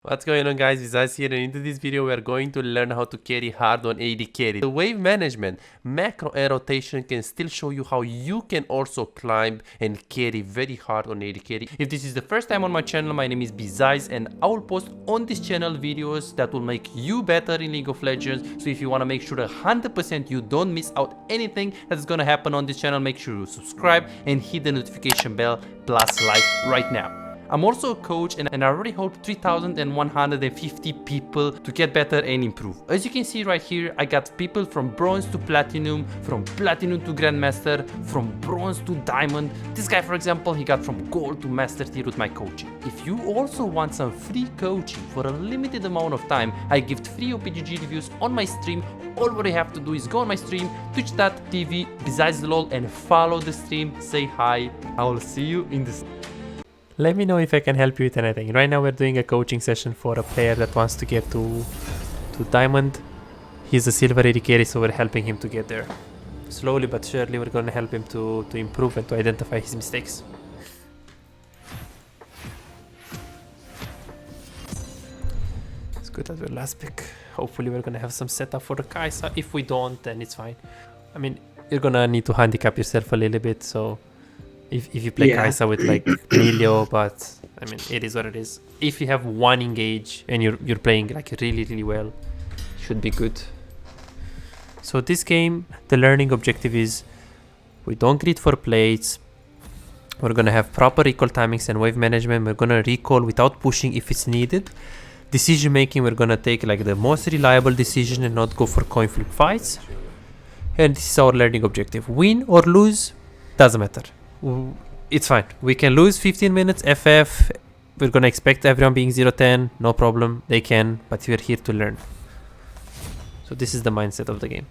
What's going on, guys? It's us here, and into this video we are going to learn how to carry hard on AD carry. The wave management, macro and rotation can still show you how you can also climb and carry very hard on AD carry. If this is the first time on my channel, my name is Bizais and I will post on this channel videos that will make you better in League of Legends. So if you want to make sure 100% you don't miss out anything that's gonna happen on this channel, make sure you subscribe and hit the notification bell plus like right now. I'm also a coach and I already helped 3,150 people to get better and improve. As you can see right here, I got people from bronze to platinum, from platinum to grandmaster, from bronze to diamond. This guy, for example, he got from gold to master tier with my coaching. If you also want some free coaching for a limited amount of time, I give free OPGG reviews on my stream. All what you have to do is go on my stream, twitch.tv, besides lol, and follow the stream, say hi. I will see you in the Let me know if I can help you with anything. Right now we're doing a coaching session for a player that wants to get to diamond. He's a silver AD carry, so we're helping him to get there. Slowly but surely we're going to help him to improve and to identify his mistakes. It's good as your last pick. Hopefully we're going to have some setup for the Kai'Sa. If we don't, then it's fine. I mean, you're going to need to handicap yourself a little bit, so if you play Kai'Sa with like Melio, but I mean it is what it is. If you have one engage and you're playing like really well, should be good. So this game, the learning objective is we don't greed for plates. We're gonna have proper recall timings and wave management. We're gonna recall without pushing if it's needed. Decision making, we're gonna take like the most reliable decision and not go for coin flip fights. And this is our learning objective. Win or lose, doesn't matter. It's fine. We can lose 15 minutes FF. We're gonna expect everyone being 0-10. No problem. They can, but we're here to learn. So this is the mindset of the game.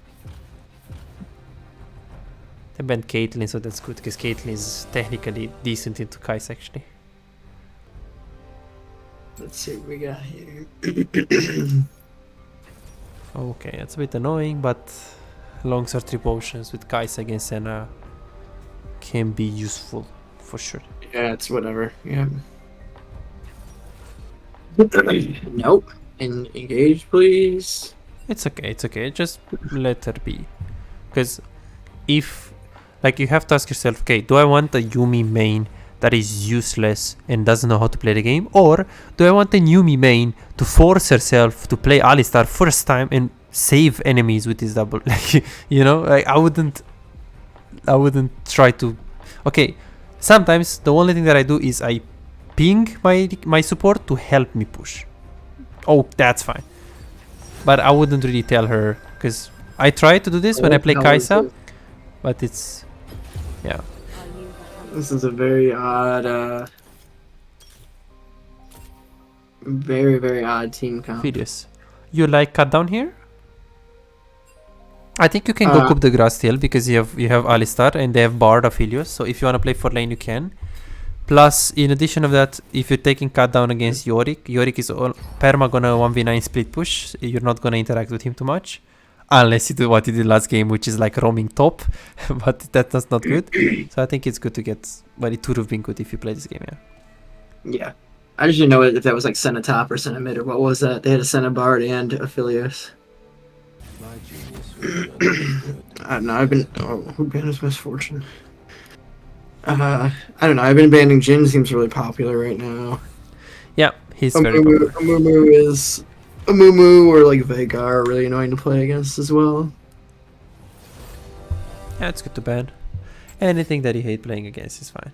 They banned Caitlyn, so that's good because Caitlyn is technically decent into Kai'Sa actually. Let's see what we got here. Okay, that's a bit annoying, but long sword 3 potions with Kai'Sa against Senna can be useful for sure. Yeah, it's whatever. Yeah. Nope. Engage, please. It's okay. It's okay. Just let her be. Because if, like, you have to ask yourself, okay, do I want a Yuumi main that is useless and doesn't know how to play the game, or do I want a Yuumi main to force herself to play Alistar first time and save enemies with his double? Like, you know, like I wouldn't try to. Okay, sometimes the only thing that I do is I ping my support to help me push. Oh, that's fine, but I wouldn't really tell her because I try to do this when I play Kai'Sa, but it's yeah. This is a very odd, very odd team comp. Furious. You like cut down here? I think you can go Coup de Grace still because you have Alistar and they have Bard of Helios. So if you want to play for lane, you can. Plus, in addition of that, if you're taking cut down against Yorick is all perma gonna 1v9 split push. You're not gonna interact with him too much, unless you do what you did last game, which is like roaming top. But that's not good. So I think it's good to get. But it would have been good if you play this game, yeah. Yeah, I just didn't know if that was like Senna top or Senna mid or what was that. They had a Senna Bard and Aphelios. I don't know. I've been. Oh, who banned his misfortune? I don't know. I've been banning Jin. Seems really popular right now. Yeah, he's very popular. Amumu or like Veigar are really annoying to play against as well. Yeah, it's good to ban. Anything that you hate playing against is fine.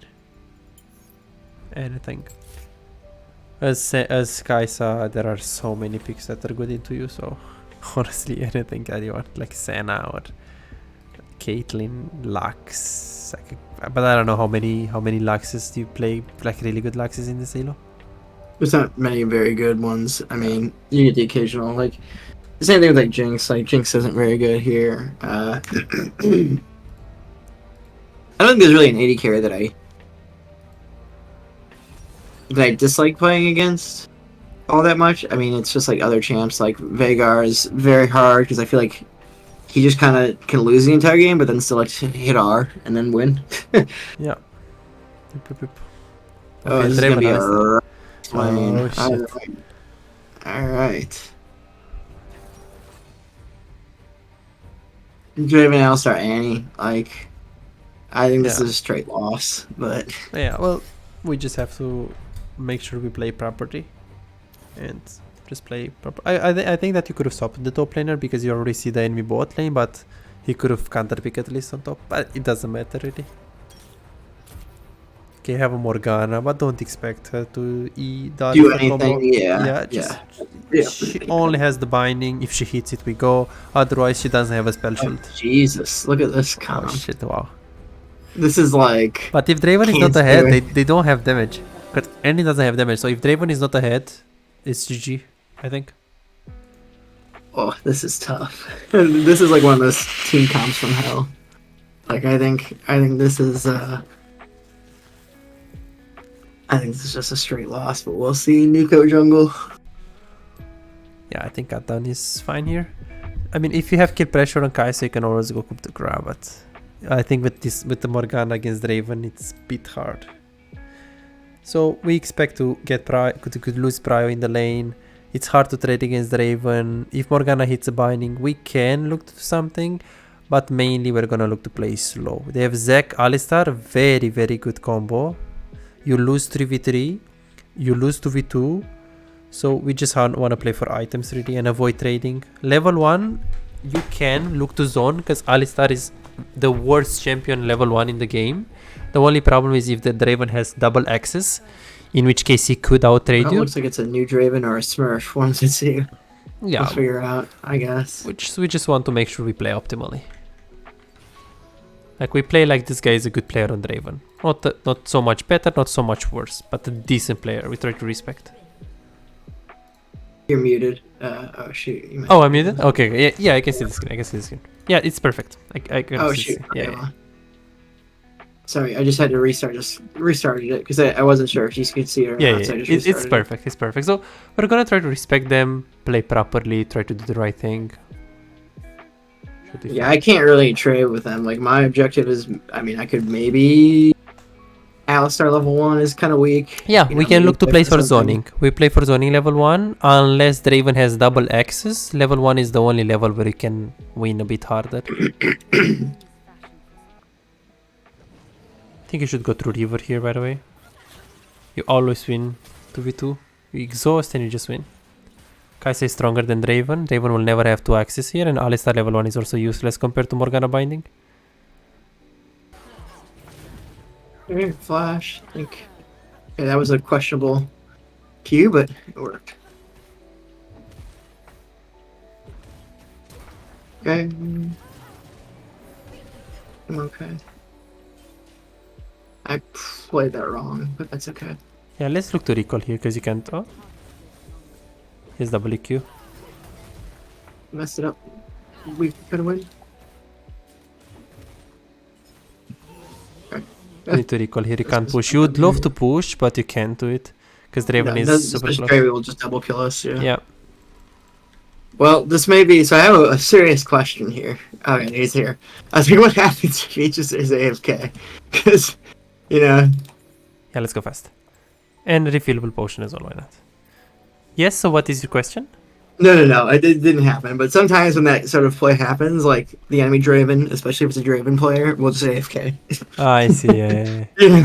Anything. As Kai'Sa, there are so many picks that are good into you, so honestly, anything that you want, like Senna or Caitlyn, Lux. But I don't know how many Luxes do you play, like really good Luxes in this Halo? There's not many very good ones. I mean, you get the occasional, like, the same thing with like Jinx. Like, Jinx isn't very good here. I don't think there's really an AD carry that I dislike playing against all that much. I mean, it's just like other champs. Like Veigar is very hard because I feel like he just kind of can lose the entire game, but then still like hit R and then win. Yeah. Oh, this is gonna be a rough lane. Oh, shit. Alright. Draven Alistar Annie, like, I think this Yeah. is a straight loss, but Yeah, well, we just have to make sure we play properly and just play proper. I think that you could have stopped the top laner because you already see the enemy bot lane, but he could have counter pick at least on top, but it doesn't matter really. Okay, have a Morgana, but don't expect her to dodge do the anything. combo. Yeah, Just yeah. she only has the binding. If she hits it, we go. Otherwise, she doesn't have a spell shield. Jesus, look at this Oh comp. shit! Wow. This is like. But if Draven is not Cancer. ahead, they don't have damage. Because Annie doesn't have damage. So if Draven is not ahead, it's GG, I think. Oh, this is tough. This is like one of those team comps from hell. Like I think this is I think this is just a straight loss, but we'll see. Nico jungle. Yeah, I think Atan is fine here. I mean, if you have kill pressure on Kai'Sa, you can always go Coup de Grace, but I think with the Morgana against Draven, it's a bit hard. So we expect to get could lose Prio in the lane. It's hard to trade against Draven. If Morgana hits a binding, we can look to something, but mainly we're gonna look to play slow. They have Zac, Alistar, very, very good combo. You lose 3v3, you lose 2v2, so we just want to play for items really and avoid trading. Level 1, you can look to zone because Alistar is the worst champion level 1 in the game. The only problem is if the Draven has double access, in which case he could out-trade you. It looks like it's a new Draven or a Smurf. Once it's here, Yeah, we'll figure out, I guess. we just want to make sure we play optimally. Like we play like this guy is a good player on Draven. Not so much better, not so much worse, but a decent player. We try to respect. You're muted. Oh shoot. You might Oh, I'm muted? Okay, yeah, I can see the screen. Yeah, it's perfect. I can Oh see shoot. the screen. Yeah. Sorry, I just had to restart. Just restarted it because I wasn't sure if you could see it or Yeah, not. So I just it's restarted perfect. It's perfect. So we're gonna try to respect them, play properly, try to do the right thing. Yeah, I can't really trade with them. Like my objective is, I mean, I could maybe. Alistar level 1 is kind of weak. Yeah, You we know, can maybe look to play for something. zoning. We play for zoning level 1 unless Draven has double access. Level 1 is the only level where you can win a bit harder. I think you should go through river here, by the way. You always win 2v2. You exhaust and you just win. Kai'Sa is stronger than Draven. Draven will never have 2 access here, and Alistar level 1 is also useless compared to Morgana binding. Okay, flash. I think. Okay, that was a questionable cue, but it worked. Okay. I'm okay. I played that wrong, but that's okay. Yeah, let's look to recall here because you can't. Oh, here's WQ. Messed it up. We could have win. You need to recall here. You can't push. You would love to push, but you can't do it because Draven is super close. Draven will just double kill us. Yeah. Yeah. Well, this may be. So I have a serious question here. Okay, he's here. I was like, what happens if he just is AFK? Because, you know. Yeah, let's go fast. And refillable potion as well. Why not? Yes. So what is your question? No. It didn't happen. But sometimes when that sort of play happens, like the enemy Draven, especially if it's a Draven player, will just AFK. I see. Yeah. you know,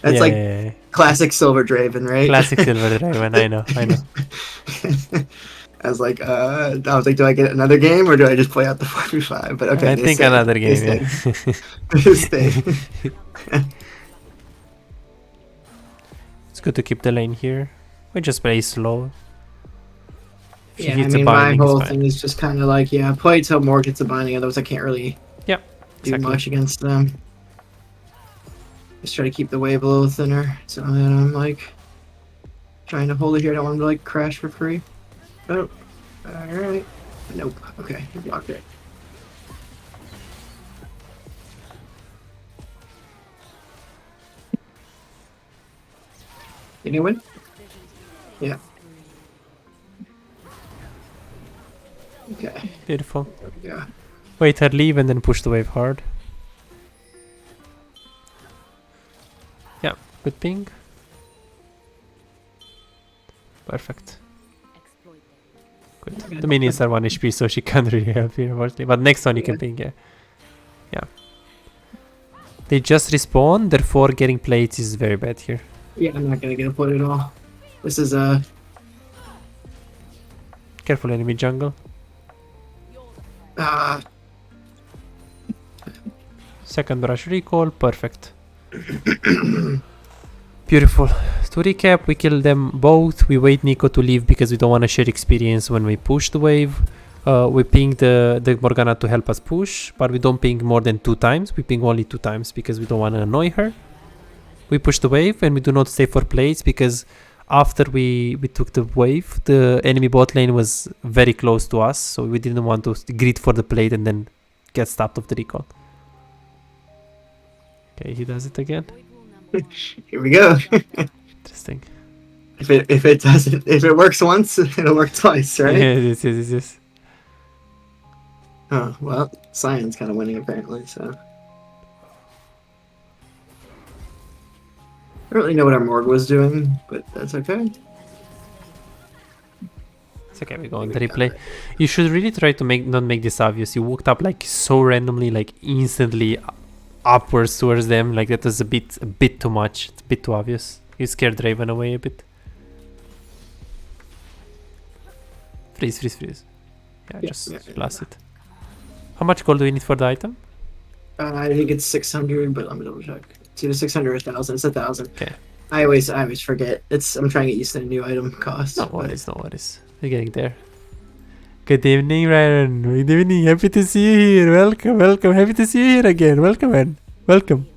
that's Yeah. classic Silver Draven, right? Classic Silver Draven. I know. I was like, do I get another game or do I just play out the 4v5? But okay, I think another game. They stay. It's good to keep the lane here. We just play slow. If she Yeah, I hits a mean, my binding, whole it's fine. thing is just kind of like, yeah, play till more gets a binding, otherwise I can't really do exactly. much against them. Just try to keep the wave a little thinner, so then I'm like trying to hold it here. I don't want him to like crash for free. Oh, alright. Nope. Okay, you blocked it. Did you win? Yeah. Okay. Beautiful. Yeah. Wait her leave and then push the wave hard. Yeah, good ping. Perfect. Good. The minions are 1 HP, so she can't really help here, unfortunately. But next one you can ping, yeah. Yeah. They just respawn, therefore getting plates is very bad here. Yeah, I'm not gonna get a plate at all. This is Careful enemy jungle. Second brush recall, perfect. Beautiful. To recap, we kill them both. We wait Nico to leave because we don't want to share experience when we push the wave. We ping the Morgana to help us push, but we don't ping more than 2 times. We ping only 2 times because we don't want to annoy her. We push the wave and we do not stay for plates because after we took the wave, the enemy bot lane was very close to us, so we didn't want to grid for the plate and then get stopped of the recall. Okay, he does it again. here we go. Interesting. If it works once, it'll work twice, right? Yeah, yes. Oh, well, Cyan's kind of winning apparently, so. I don't really know what our Morg was doing, but that's okay. It's okay, we go on the replay. You should really try to not make this obvious. You walked up like so randomly, like instantly upwards towards them. Like that was a bit too much. It's a bit too obvious. You scared Raven away a bit. Freeze. Yeah, just blast it. How much gold do we need for the item? I think it's 600, but let me double check. It's either 600 or 1,000. It's 1,000. Okay. I always forget. I'm trying to get used to the new item cost. No worries. We're getting there. Good evening, Ryan. Good evening. Happy to see you here. Welcome. Happy to see you here again. Welcome, man. Welcome.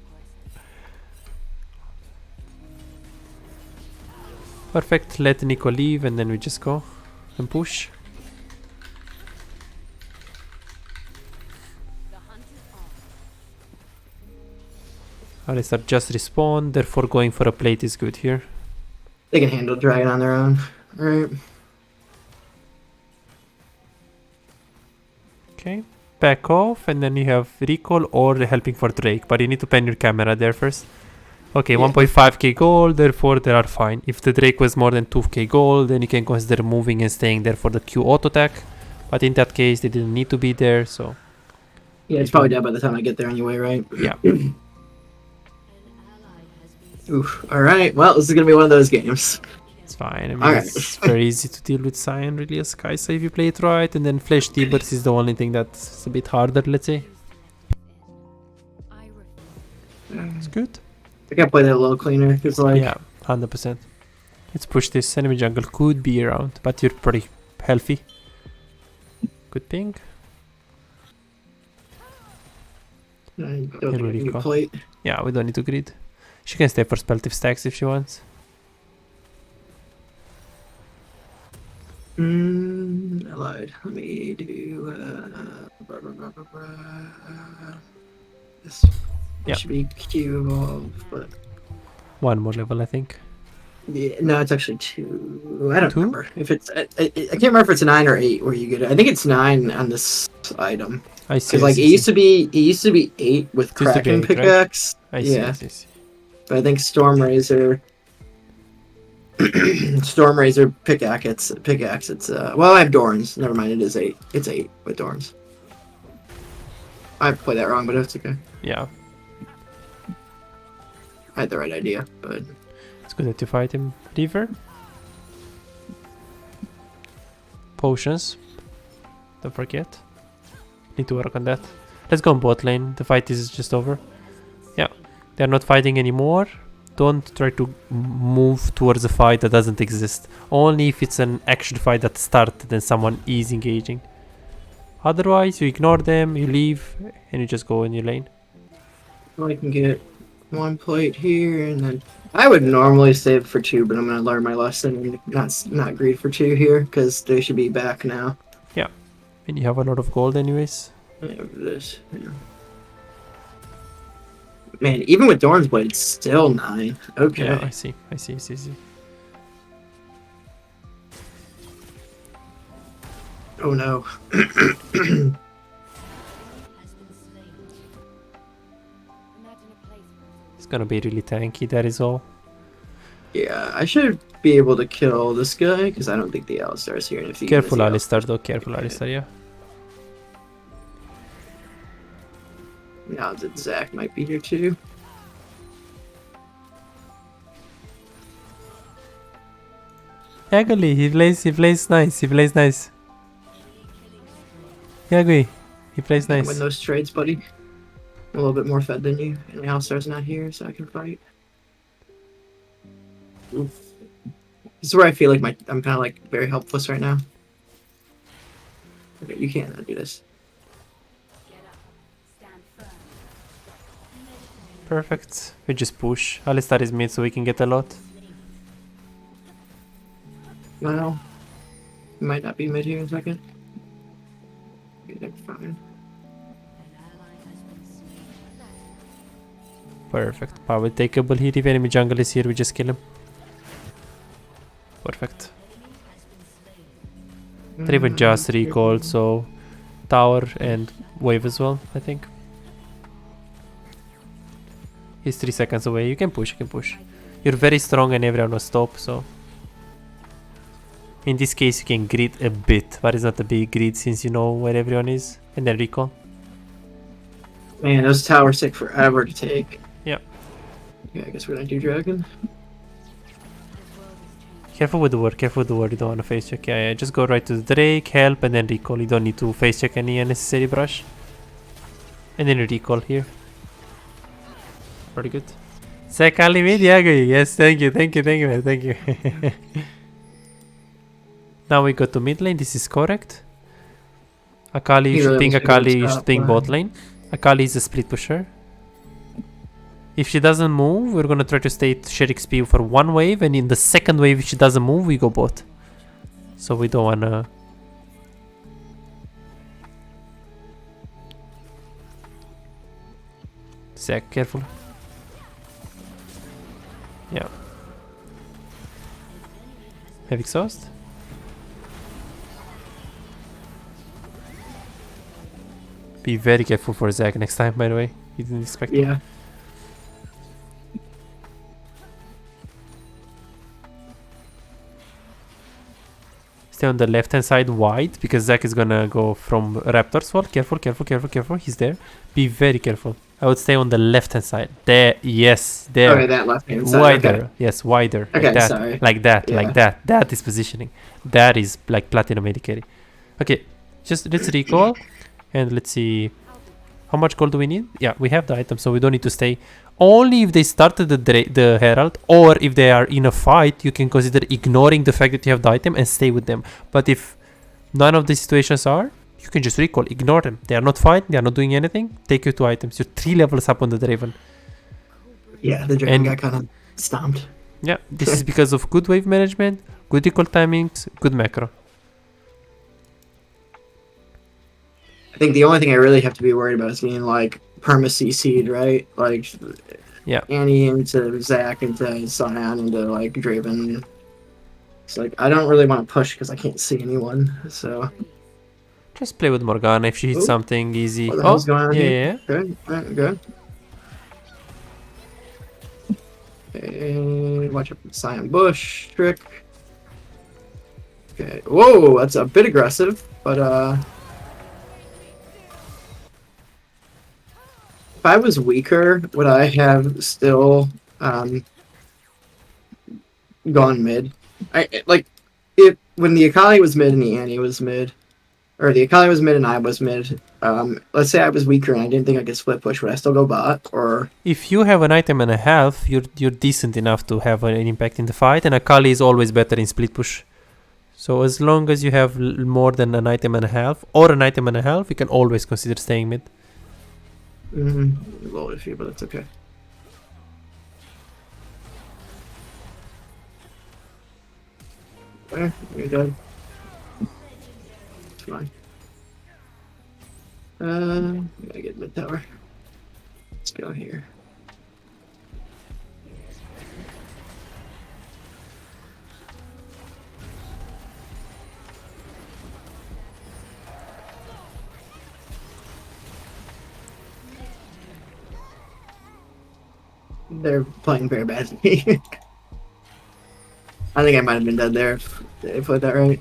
Perfect. Let Nico leave and then we just go and push. Alistar just respawn, therefore going for a plate is good here. They can handle Dragon on their own. Alright. Okay, back off and then you have recall or helping for Drake, but you need to pan your camera there first. Okay, 1.5k gold, therefore they are fine. If the Drake was more than 2k gold, then you can consider moving and staying there for the Q auto attack. But in that case, they didn't need to be there, so... Yeah, it's probably dead by the time I get there anyway, right? Yeah. Oof. Alright, well, this is gonna be one of those games. It's fine. I mean, it's very easy to deal with Cyan, really, as Kaisa if you play it right. And then Flash Tibbers is the only thing that's a bit harder, let's say. It's good. I gotta play that a little cleaner, because like... Yeah, 100%. Let's push this. Enemy jungle could be around, but you're pretty healthy. Good ping. I don't need to plate. Yeah, we don't need to grid. She can stay for spell stacks if she wants. I lied. Let me do this should be Q evolve, but 1 more level, I think. Yeah, no, it's actually 2. I don't remember if it's. I can't remember if it's 9 or 8 where you get it. I think it's 9 on this item. I see. Because like it used to be 8 with Kraken pickaxe. Right? I see. But I think Stormrazor pickaxe. It's well, I have Dorns. Never mind. It is 8. It's 8 with Dorns. I played that wrong, but it's okay. Yeah. I had the right idea, but it's good that you fight him. River. Potions. Don't forget. Need to work on that. Let's go on bot lane. The fight is just over. Yeah. They're not fighting anymore. Don't try to move towards a fight that doesn't exist. Only if it's an actual fight that started and someone is engaging. Otherwise, you ignore them, you leave, and you just go in your lane. I can get 1 plate here, and then I would normally save for 2, but I'm gonna learn my lesson and not greed for 2 here because they should be back now. Yeah, and you have a lot of gold anyways. Yeah. Man, even with Dorn's Blade, it's still 9. Okay. Yeah, I see. Oh no. It's gonna be really tanky, that is all. Yeah, I should be able to kill this guy because I don't think the Alistar is here. And if he even is Careful the Alistar Alistar, though, careful okay. Alistar, yeah. Now that Zach might be here too. Yaguli, he plays nice, he plays nice. Yagui, he plays Win nice. those trades, buddy. I'm a little bit more fed than you, and the Alistar's not here, so I can fight. Oof. This is where I feel like I'm kind of like very helpless right now. Okay, you can't do this. Perfect. We just push. Alistar is mid so we can get a lot. Well, he might not be mid here in a second. Okay, that's fine. Perfect. Power takeable here. If enemy jungle is here, we just kill him. Perfect. They even just recall, so tower and wave as well, I think. He's 3 seconds away. You can push, you can push. You're very strong and everyone will stop, so. In this case, you can grid a bit, but it's not a big grid since you know where everyone is. And then recall. Man, those towers take forever to take. Yeah. Yeah, I guess we're gonna do dragon. Careful with the word, careful with the word. You don't want to face check. Yeah, just go right to the Drake, help, and then recall. You don't need to face check any unnecessary brush. And then you recall here. Pretty good. Zach Ali mid, Yagui. Yes, thank you, man, thank you. Now we go to mid lane. This is correct. Akali, you should ping Akali, you should ping bot lane. Akali is a split pusher. If she doesn't move, we're gonna try to stay share XP for one wave, and in the second wave, if she doesn't move, we go bot. So we don't wanna. Zach, careful. Yeah. Have exhaust? Be very careful for Zach next time, by the way. He didn't expect it. Yeah. Stay on the left hand side wide because Zach is gonna go from Raptor's wall. Careful, careful, careful, careful. He's there. Be very careful. I would stay on the left hand side. There, yes, there. Okay, that left hand side. Wider, Okay. yes, wider. Okay, like that, sorry. like that, Yeah. like that. That is positioning. That is like platinum AD carry. Okay, just let's recall and let's see. How much gold do we need? Yeah, we have the item, so we don't need to stay. Only if they started the Herald, or if they are in a fight, you can consider ignoring the fact that you have the item and stay with them. But if none of these situations are, you can just recall, ignore them. They are not fighting, they are not doing anything. Take your 2 items. You're 3 levels up on the Draven. Yeah, the dragon got kind of stomped. Yeah, this is because of good wave management, good recall timings, good macro. I think the only thing I really have to be worried about is being like perma CC'd, right? Like, yeah, Annie into Zach into Scion into like Draven. It's like I don't really want to push because I can't see anyone. So just play with Morgana if she hits something easy. What the hell's going on here? Yeah. Good, alright, good. Okay, watch out for the Scion Bush trick. Okay, whoa, that's a bit aggressive, but if I was weaker, would I have still gone mid? If when the Akali was mid and the Annie was mid, or the Akali was mid and I was mid. Let's say I was weaker and I didn't think I could split push. Would I still go bot? Or if you have an item and a half, you're decent enough to have an impact in the fight, and Akali is always better in split push. So as long as you have more than an item and a half, or an item and a half, you can always consider staying mid. Low issue, but that's okay. There, you're dead. It's fine. We gotta get mid tower. Let's go here. They're playing very badly. I think I might have been dead there if they played that right.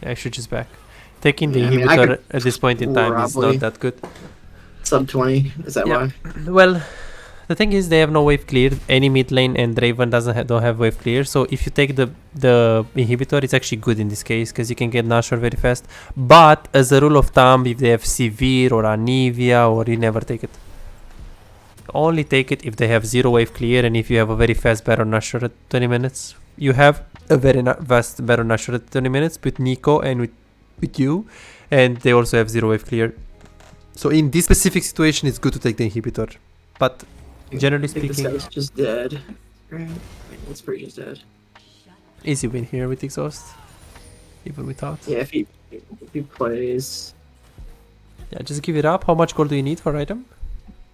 Yeah, Shuji's back. Taking the Yeah, I mean, inhibitor at this point in time is probably- not that good. Sub 20, is that Yeah. why? Well, the thing is they have no wave clear. Any mid lane and Draven don't have wave clear. So if you take the inhibitor, it's actually good in this case because you can get Nashor very fast. But as a rule of thumb, if they have Severe or Anivia, or you never take it. Only take it if they have 0 wave clear and if you have a very fast Baron Nashor at 20 minutes. You have a very fast Baron Nashor at 20 minutes with Nico and with you, and they also have 0 wave clear. So in this specific situation, it's good to take the inhibitor. But generally I think this speaking, guy's just dead. Right? It's pretty just dead. easy win here with Exhaust, even without. Yeah, if he plays Yeah, just give it up. How much gold do you need for item?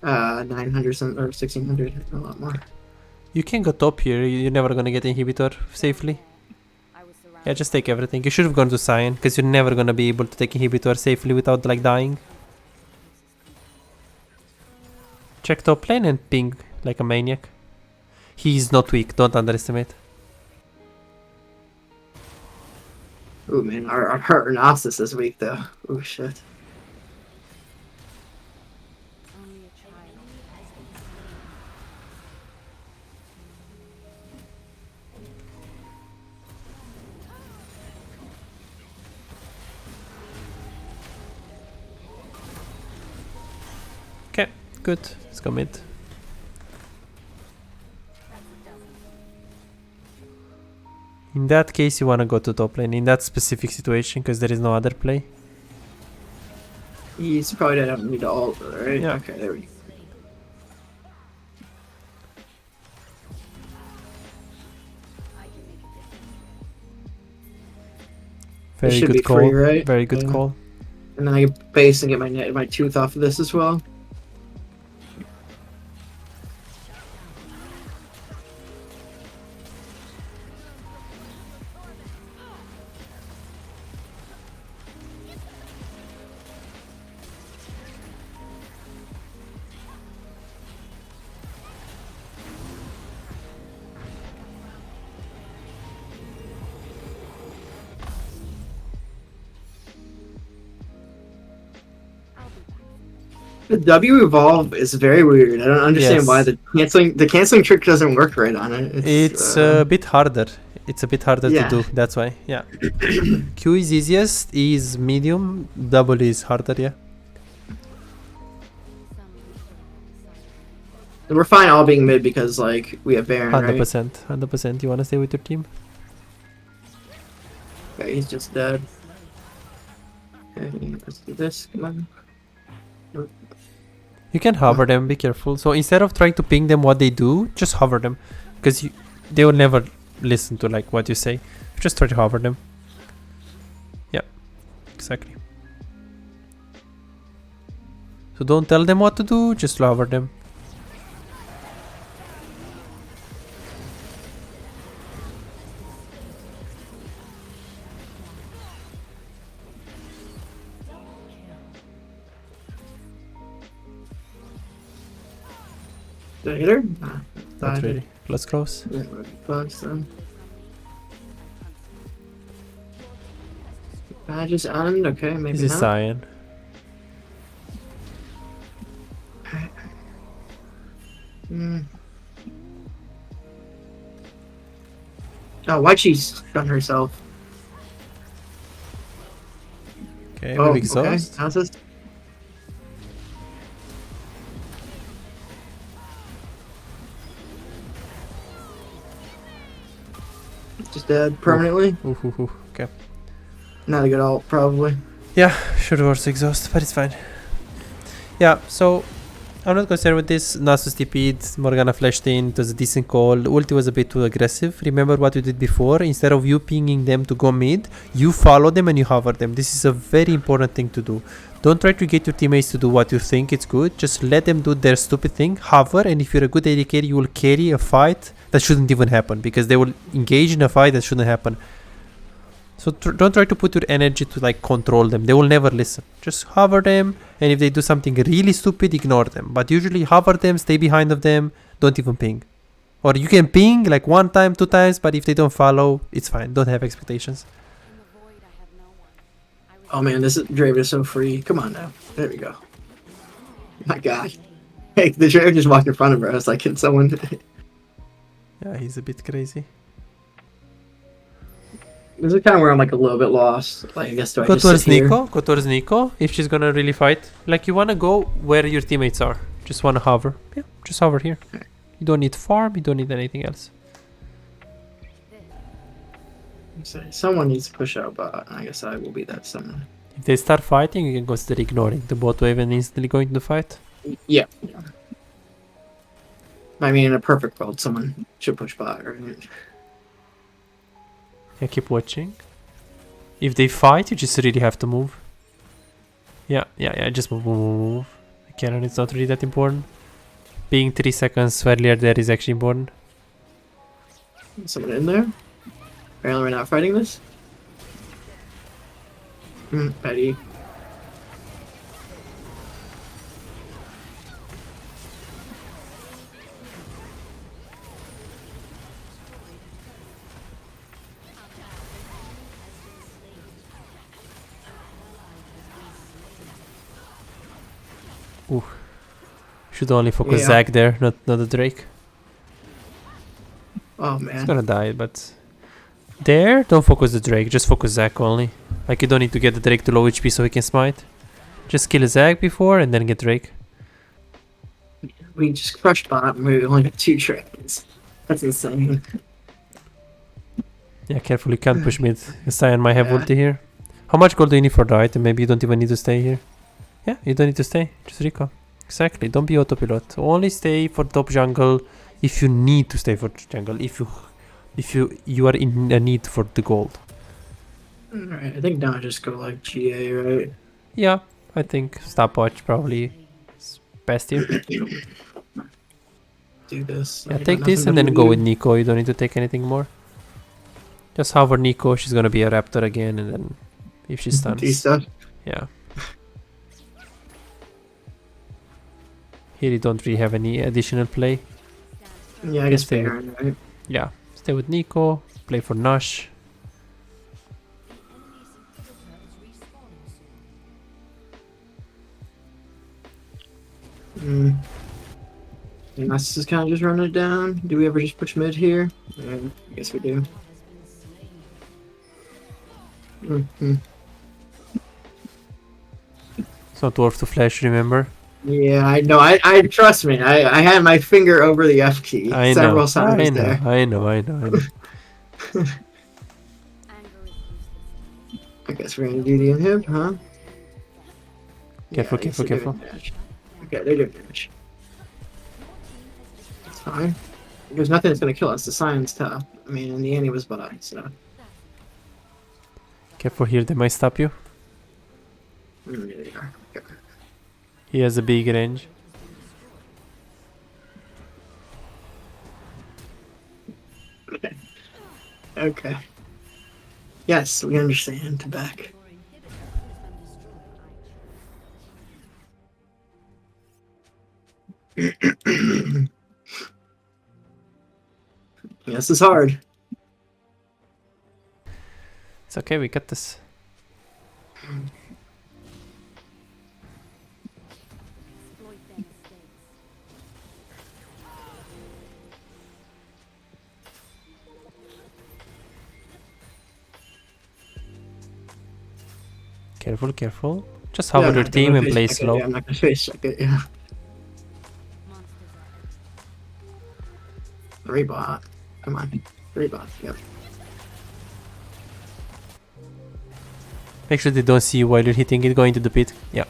900 or 1600, a lot more. You can go top here. You're never gonna get inhibitor safely. Yeah, just take everything. You should have gone to Cyan, because you're never gonna be able to take inhibitor safely without like dying. Check top lane and ping like a maniac. He's not weak, don't underestimate. Ooh man, our Rhinoceros this week though. Oh shit. Okay, good. Let's go mid. In that case, you wanna go to top lane in that specific situation because there is no other play. He's probably dead. I don't need to ult, right? Yeah. Okay, there we go. Very should good be call. free, right? Very good Yeah. call. And then I can base and get my tooth off of this as well. The W evolve is very weird. I don't understand Yes. why the canceling trick doesn't work right on it. It's a bit harder. It's a bit harder Yeah. to do. That's why. Yeah. Q is easiest. E is medium. W is harder. Yeah. we're fine all being mid because like we have Baron, right? 100%. 100%. You wanna stay with your team? Okay, he's just dead. Okay, let's do this. Come on. You can hover them. Be careful. So instead of trying to ping them what they do, just hover them, because they will never listen to like what you say. Just try to hover them. Yeah. Exactly. So don't tell them what to do. Just hover them. Did I hit her? Nah, Not died. really. Let's close. Yeah, we're close then. Badges on, okay, maybe This is not. Cyan. Hmm. Oh, why'd she stun herself? Okay, Oh, maybe okay. exhaust. How's this? Just dead permanently. Ooh, ooh, ooh. Okay. Not a good ult, probably. Yeah, should worse exhaust, but it's fine. Yeah, so I'm not concerned with this. Nasus TP'd, Morgana flashed in, it was a decent call. Ulti was a bit too aggressive. Remember what you did before? Instead of you pinging them to go mid, you follow them and you hover them. This is a very important thing to do. Don't try to get your teammates to do what you think it's good. Just let them do their stupid thing, hover, and if you're a good AD carry, you will carry a fight that shouldn't even happen, because they will engage in a fight that shouldn't happen. So don't try to put your energy to like control them. They will never listen. Just hover them, and if they do something really stupid, ignore them. But usually hover them, stay behind of them, don't even ping. Or you can ping like 1 time, 2 times, but if they don't follow, it's fine. Don't have expectations. Oh man, this Draven is so free. Come on now. There we go. My god. Hey, the Draven just walked in front of her. I was like, can someone... Yeah, he's a bit crazy. This is kind of where I'm like a little bit lost. Like, I guess do I Go just towards sit here? Nico. Go towards Nico if she's gonna really fight. Like you wanna go where your teammates are. Just wanna hover. Yeah, just hover here. You don't need farm. You don't need anything else. So someone needs to push out bot. I guess I will be that someone. If they start fighting, you can consider ignoring the bot wave and instantly going to the fight. Yeah. I mean, in a perfect world, someone should push bot, right? Yeah, keep watching. If they fight, you just really have to move. Yeah, just move. The cannon is not really that important. Being 3 seconds earlier there is actually important. Someone in there? Apparently we're not fighting this. Petty. Ooh. Should only focus Yeah. Zac there, not the Drake. Oh He's man. gonna die, but... There, don't focus the Drake, just focus Zac only. Like you don't need to get the Drake to low HP so he can smite. Just kill Zac before and then get Drake. We just crushed bot and we only got 2 trades. That's insane. Yeah, careful, you can't push mid. Cyan might have Yeah. ulti here. How much gold do you need for the item? Maybe you don't even need to stay here. Yeah, you don't need to stay. Just recall. Exactly, don't be autopilot. Only stay for top jungle if you need to stay for jungle. If you are in a need for the gold. Alright, I think now I just go like GA, right? Yeah, I think stopwatch probably is best here. Do this. Yeah, I got take this nothing and to then go do. with Nico. You don't need to take anything more. Just hover Nico. She's gonna be a raptor again, and then if she Do stuns, stuff. yeah. Here you don't really have any additional play. Yeah, I guess stay fair, right? Yeah, stay with Nico. Play for Nash. And that's just kind of just running it down. Do we ever just push mid here? Yeah, I guess we do. It's not worth to flash, remember? Yeah, I know. I trust me. I had my finger over the F key I several know. times there. I know. I guess we're gonna do the inhib, huh? Careful, I guess careful, they're careful. doing damage. Okay, they're doing damage. It's fine. There's nothing that's gonna kill us. The Scion's tough. I mean, in the end, he was by, so. Careful here, they might stop you. Yeah, they are. Okay. He has a big range. Okay. Yes, we understand. To back. This is hard. It's okay, we got this. Careful, careful. Just hover I'm your not team gonna and face play check it. slow. Yeah, I'm not gonna face check it. Yeah. 3 bot. Come on. 3 bot. Yep. Make sure they don't see you while you're hitting it, going to the pit. Yeah.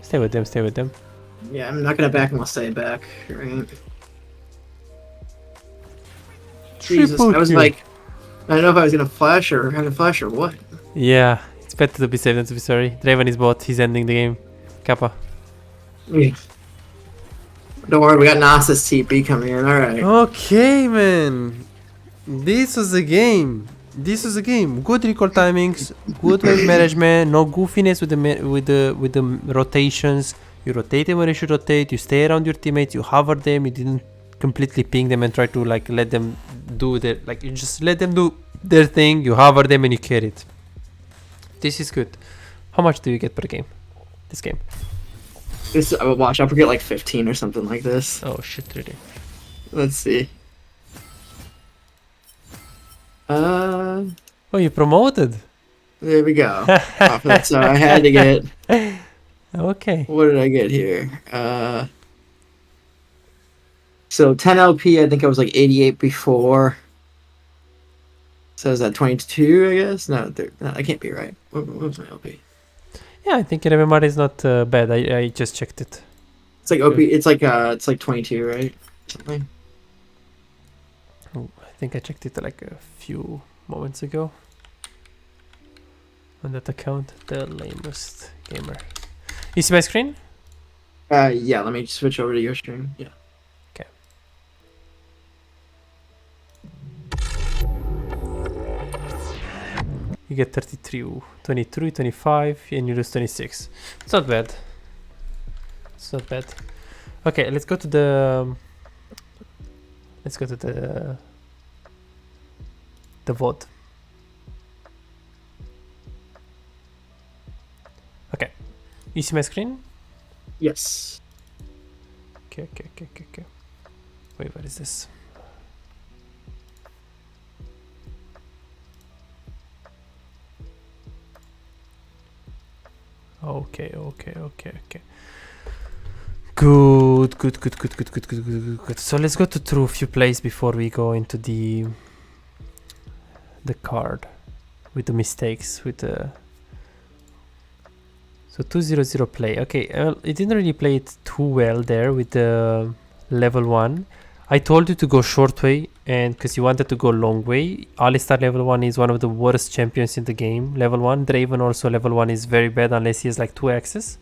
Stay with them, stay with them. Yeah, I'm not gonna back him. I'll stay back. Right. Jesus, I was kill. like, I don't know if I was gonna flash or have a flash or what. Yeah, it's better to be safe than to be sorry. Draven is bot, he's ending the game. Kappa. Yeah. Don't worry, we got Nasus TP coming in. All right. Okay, man. This was a game. This was a game. Good recall timings, good wave management, no goofiness with the rotations. You rotate them when you should rotate. You stay around your teammates. You hover them. You didn't completely ping them and try to like let them do their like. You just let them do their thing. You hover them and you carry it. This is good. How much do you get per game? This game. This watch. I'll forget like 15 or something like this. Oh shit! Really? Let's see. Oh, you promoted. There we go. So I had to get. Okay. What did I get here? So 10 LP. I think I was like 88 before. So is that 22? I guess no. No, I can't be right. What was my LP? Yeah, I think MMR is not bad. I just checked it. It's like OP. It's like 22, right? Something. Oh, I think I checked it like a few moments ago. On that account, the lamest gamer. You see my screen? Yeah. Let me switch over to your stream. Yeah. Okay. You get 33, 23, 25, and you lose 26. It's not bad. It's not bad. Okay, let's go to the. Let's go to the VOD. Okay. You see my screen? Yes. Okay. Wait, what is this? Okay. Good. So let's go through a few plays before we go into the card with the mistakes with the. So 2-0-0 play. Okay, it didn't really play it too well there with the level 1. I told you to go short way, and because you wanted to go long way. Alistar level 1 is one of the worst champions in the game. Level 1. Draven also level 1 is very bad unless he has like 2 axes.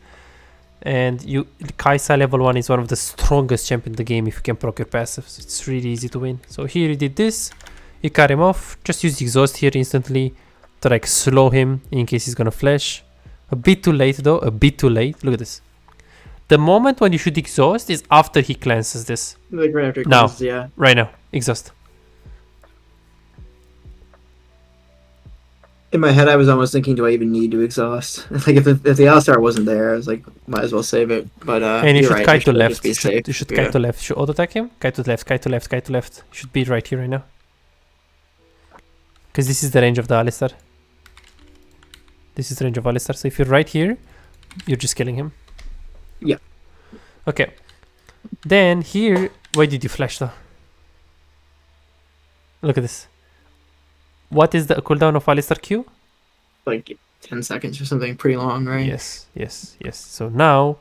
And Kaisa level 1 is one of the strongest champions in the game if you can proc your passives. It's really easy to win. So here you did this. You cut him off. Just use exhaust here instantly to like slow him in case he's gonna flash. A bit too late though, a bit too late. Look at this. The moment when you should exhaust is after he cleanses this. Like right after it Now. closes, yeah. Right now. Exhaust. In my head, I was almost thinking, do I even need to exhaust? Like, if the Alistar wasn't there, I was like, might as well save it. But And you you're should right, kite I to should left. just be You safe. should Yeah. kite to left. Should auto attack him? Kite to left, kite to left, kite to left. Should be right here right now. Because this is the range of the Alistar. This is the range of Alistar. So if you're right here, you're just killing him. Yeah. Okay. Then here, why did you flash though? Look at this. What is the cooldown of Alistar Q? Like 10 seconds or something, pretty long, right? Yes. So now,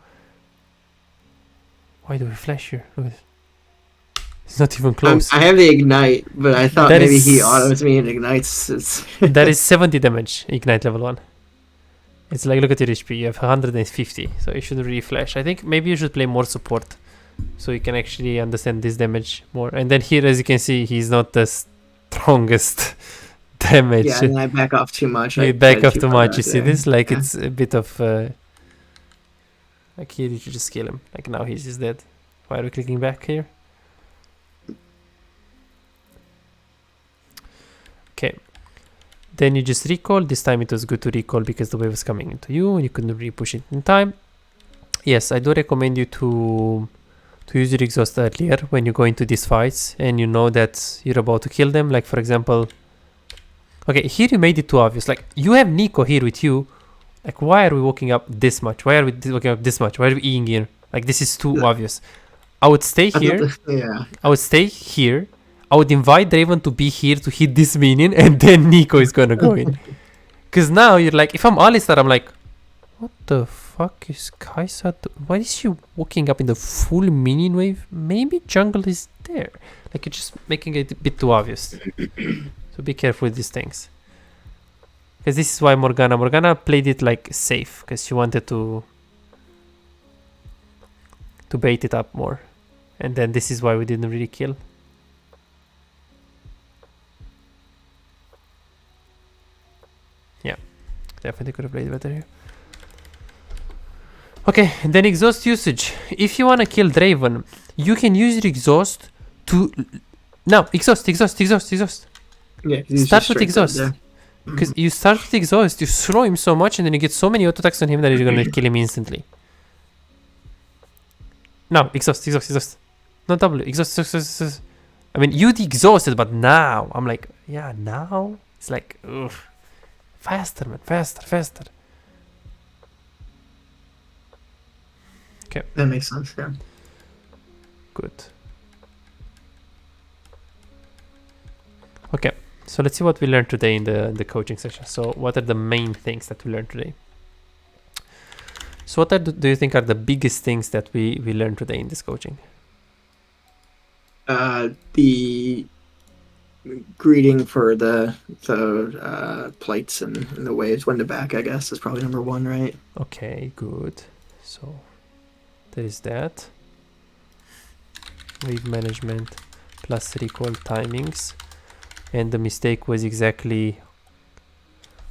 why do we flash here? Look at this. It's not even close. I have the ignite, but I thought That maybe is- he autos me and ignites. That is 70 damage, ignite level 1. It's like, look at your HP, you have 150, so you shouldn't really flash. I think maybe you should play more support, so you can actually understand this damage more. And then here, as you can see, he's not the strongest damage. Yeah, and I back off too much. You I back tried off too much, you far see there. this? Like, Yeah. it's a bit of... like here, you should just kill him. Like now, he's just dead. Why are we clicking back here? Okay. Then you just recall. This time it was good to recall because the wave was coming into you and you couldn't really push it in time. Yes, I do recommend you to use your exhaust earlier when you go into these fights and you know that you're about to kill them. Like for example, okay, here you made it too obvious. Like you have Nico here with you. Like why are we walking up this much? Why are we walking up this much? Why are we eating here? Like this is too obvious. I would stay here. Yeah. I would stay here. I would invite Draven to be here to hit this minion and then Nico is gonna go in. Because now you're like, if I'm Alistar, I'm like, what the fuck is Kaisa? Why is she walking up in the full minion wave? Maybe jungle is there. Like you're just making it a bit too obvious. So be careful with these things. Because this is why Morgana played it like safe. Because she wanted to bait it up more. And then this is why we didn't really kill. Yeah, definitely could have played better here. Okay, then exhaust usage. If you want to kill Draven, you can use your exhaust to... No, exhaust. Yeah, Start with exhaust. Because you start with exhaust, you slow him so much, and then you get so many auto attacks on him that you're gonna kill him instantly. No, exhaust. Not W, exhaust. I mean, you'd exhausted, but now, I'm like, yeah, now? It's like, ugh. Faster, man, faster. Okay. That makes sense, yeah. Good. Okay, so let's see what we learned today in the coaching session. So what are the main things that we learned today? So what do you think are the biggest things that we learned today in this coaching? The greeting for the plates and the waves when to back, I guess, is probably number one, right? Okay, good. So there is that. Wave management plus recall timings. And the mistake was exactly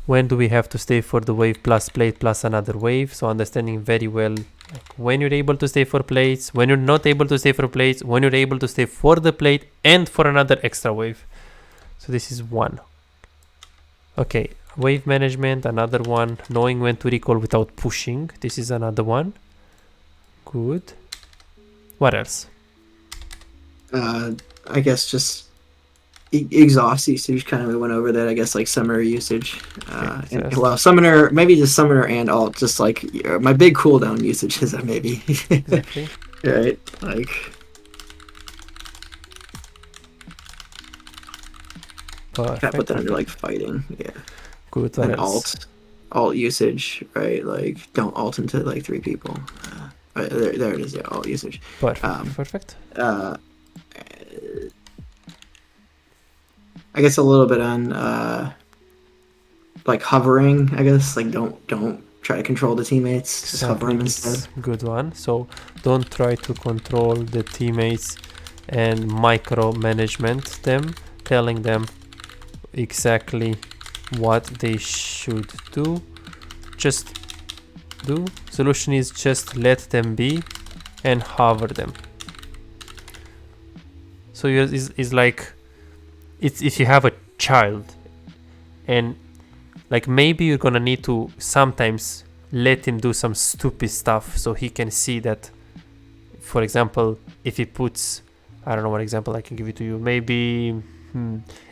when do we have to stay for the wave plus plate plus another wave. So understanding very well like when you're able to stay for plates, when you're not able to stay for plates, when you're able to stay for the plate and for another extra wave. So this is one. Okay, wave management, another one. Knowing when to recall without pushing. This is another one. Good. What else? I guess just exhaust usage, kind of we went over that. I guess like summoner usage, and, well, summoner, maybe just summoner and alt, just like my big cooldown usage is that maybe. Exactly. Right, like. Perfect. I put that under like fighting, yeah. Good. And alt usage, right? Like don't alt into like 3 people. There it is, yeah, alt usage. Perfect. I guess a little bit on like hovering. I guess like don't try to control the teammates. Just hover them instead. Good one. So don't try to control the teammates and micromanagement them, telling them exactly what they should do. Just do. Solution is just let them be and hover them. So is like it's if you have a child and like maybe you're gonna need to sometimes let him do some stupid stuff so he can see that, for example, if he puts, I don't know what example I can give it to you, maybe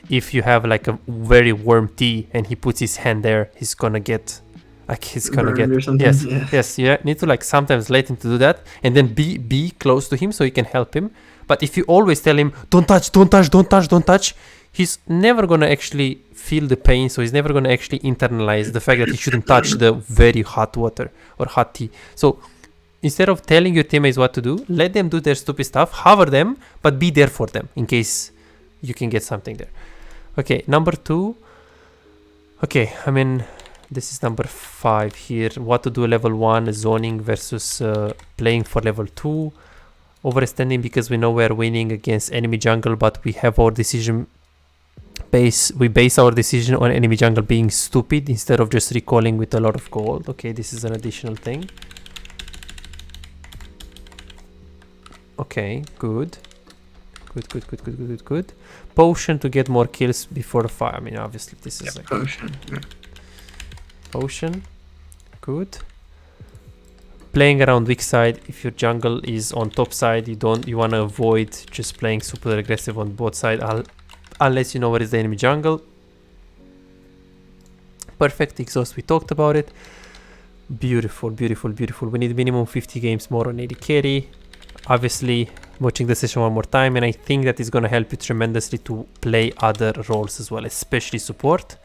if you have like a very warm tea and he puts his hand there, he's gonna get yes, you need to like sometimes let him to do that and then be close to him so you can help him. But if you always tell him don't touch, he's never gonna actually feel the pain, so he's never gonna actually internalize the fact that he shouldn't touch the very hot water or hot tea. So instead of telling your teammates what to do, let them do their stupid stuff, hover them, but be there for them in case you can get something there. Okay, number 2. Okay, I mean, this is number 5 here. What to do level 1, zoning versus playing for level 2. Overextending because we know we're winning against enemy jungle, but we have our decision we base our decision on enemy jungle being stupid instead of just recalling with a lot of gold. Okay, this is an additional thing. Okay, good. Potion to get more kills before the fire. I mean, obviously this is like potion. Potion, good. Playing around weak side. If your jungle is on top side, you want to avoid just playing super aggressive on both sides unless you know where is the enemy jungle. Perfect exhaust, we talked about it. Beautiful. We need minimum 50 games more on AD carry. Obviously, watching the session one more time, and I think that is going to help you tremendously to play other roles as well, especially support.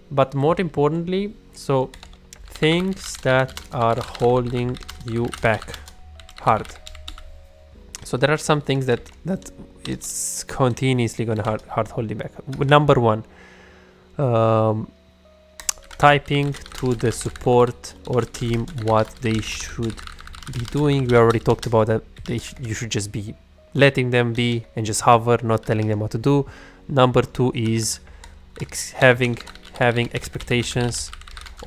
But more importantly, so things that are holding you back hard. So there are some things that it's continuously going to hard holding back. Number 1, typing to the support or team what they should be doing. We already talked about that you should just be letting them be and just hover, not telling them what to do. Number 2 is having expectations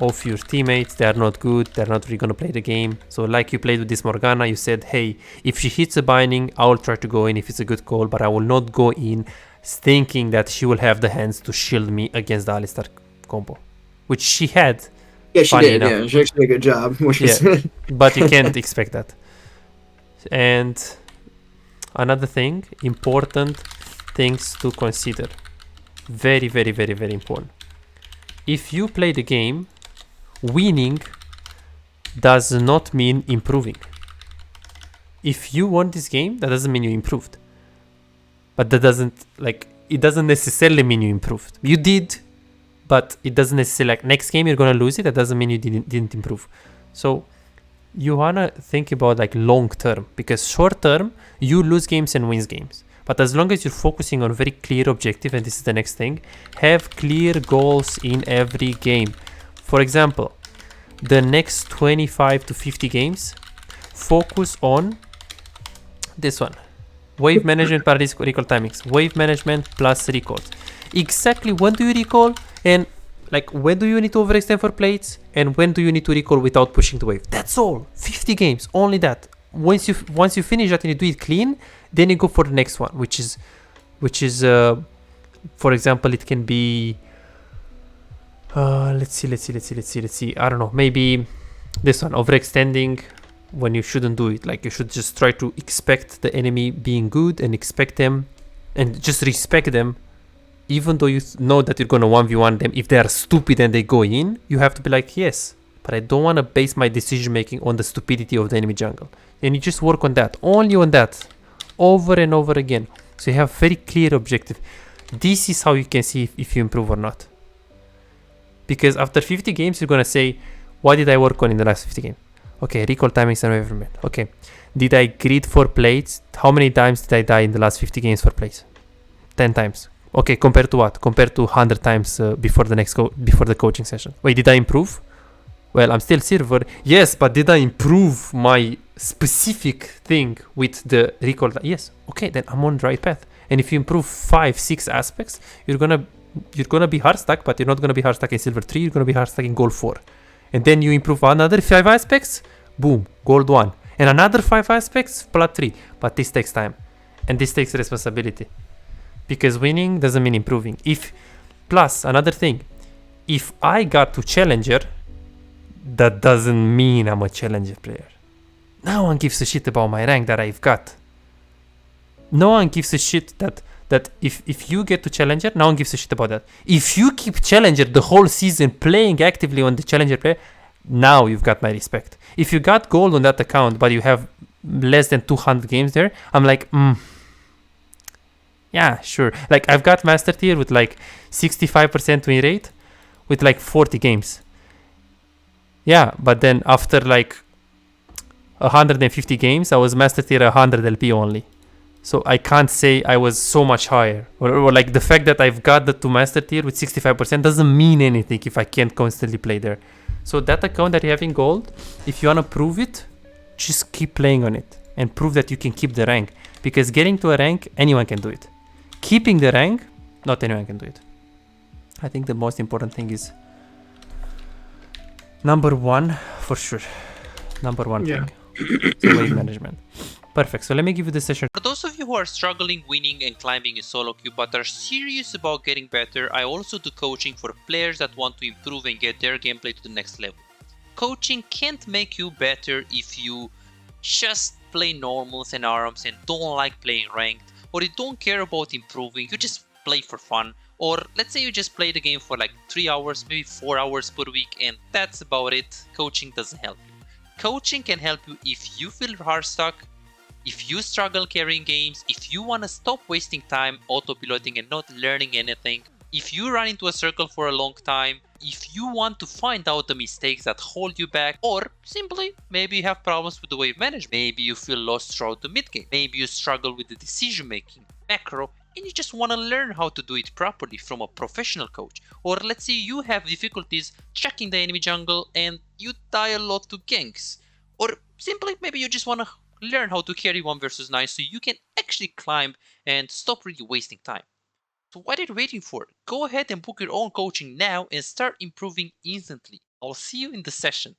of your teammates. They are not good, they're not really gonna play the game. So like you played with this Morgana, you said, hey, if she hits a binding, I will try to go in if it's a good call, but I will not go in thinking that she will have the hands to shield me against the Alistar combo, which she had. Yeah, she did. Enough. Yeah, she actually did a good job. Which was But you can't expect that. And another thing, important things to consider. Very, very, very, very important. If you play the game, winning does not mean improving. If you won this game, that doesn't mean you improved. But that doesn't, it doesn't necessarily mean you improved. You did, but it doesn't necessarily, next game you're gonna lose it, that doesn't mean you didn't improve. So you wanna think about long term, because short term, you lose games and wins games. But as long as you're focusing on very clear objective, and this is the next thing, have clear goals in every game. For example, the next 25 to 50 games, focus on this one. Wave management plus recall timings. Wave management plus recalls. Exactly when do you recall, and when do you need to overextend for plates, and when do you need to recall without pushing the wave. That's all. 50 games, only that. Once you finish that and you do it clean, then you go for the next one, which is for example, it can be let's see, I don't know, maybe this one, overextending when you shouldn't do it. You should just try to expect the enemy being good and expect them and just respect them, even though you know that you're gonna 1v1 them. If they are stupid and they go in, you have to be like, yes, but I don't want to base my decision making on the stupidity of the enemy jungle. And you just work on that, only on that, over and over again. So you have very clear objective. This is how you can see if you improve or not. Because after 50 games, you're gonna say, what did I work on in the last 50 games? Okay, recall timings and wave management. Okay, did I grid for plates? How many times did I die in the last 50 games for plates? 10 times. Okay, compared to what? Compared to 100 times before the coaching session. Wait, did I improve? Well, I'm still silver. Yes, but did I improve my specific thing with the recall? Yes. Okay, then I'm on the right path. And if you improve 5-6 aspects, you're gonna be hard stuck, but you're not gonna be hard stuck in silver 3. You're gonna be hard stuck in gold 4. And then you improve another 5 aspects, boom, gold 1. And another 5 aspects, plat 3. But this takes time, and this takes responsibility, because winning doesn't mean improving. Plus another thing, if I got to challenger, that doesn't mean I'm a challenger player. No one gives a shit about my rank that I've got. No one gives a shit that if you get to challenger, no one gives a shit about that. If you keep challenger the whole season playing actively on the challenger player, now you've got my respect. If you got gold on that account but you have less than 200 games there, I'm like, yeah, sure. I've got master tier with 65% win rate with 40 games. Yeah, but then after 150 games, I was master tier 100 LP only. So I can't say I was so much higher. Or the fact that I've got the 2 master tier with 65% doesn't mean anything if I can't constantly play there. So that account that you have in gold, if you want to prove it, just keep playing on it and prove that you can keep the rank. Because getting to a rank, anyone can do it. Keeping the rank, not anyone can do it. I think the most important thing is number 1 for sure. Number 1 thing. So wave management. Perfect. So let me give you the session. For those of you who are struggling winning and climbing in solo queue but are serious about getting better, I also do coaching for players that want to improve and get their gameplay to the next level. Coaching can't make you better if you just play normals and ARAMs and don't like playing ranked, or you don't care about improving, you just play for fun. Or let's say you just play the game for 3 hours, maybe 4 hours per week, and that's about it. Coaching doesn't help you. Coaching can help you if you feel hard stuck, if you struggle carrying games, if you want to stop wasting time auto-piloting and not learning anything, if you run into a circle for a long time, if you want to find out the mistakes that hold you back, or simply maybe you have problems with the wave management, maybe you feel lost throughout the mid game, maybe you struggle with the decision making, macro, and you just want to learn how to do it properly from a professional coach. Or let's say you have difficulties checking the enemy jungle and you die a lot to ganks, or simply maybe you just want to learn how to carry 1 versus 9 so you can actually climb and stop really wasting time. So what are you waiting for? Go ahead and book your own coaching now and start improving instantly. I'll see you in the session.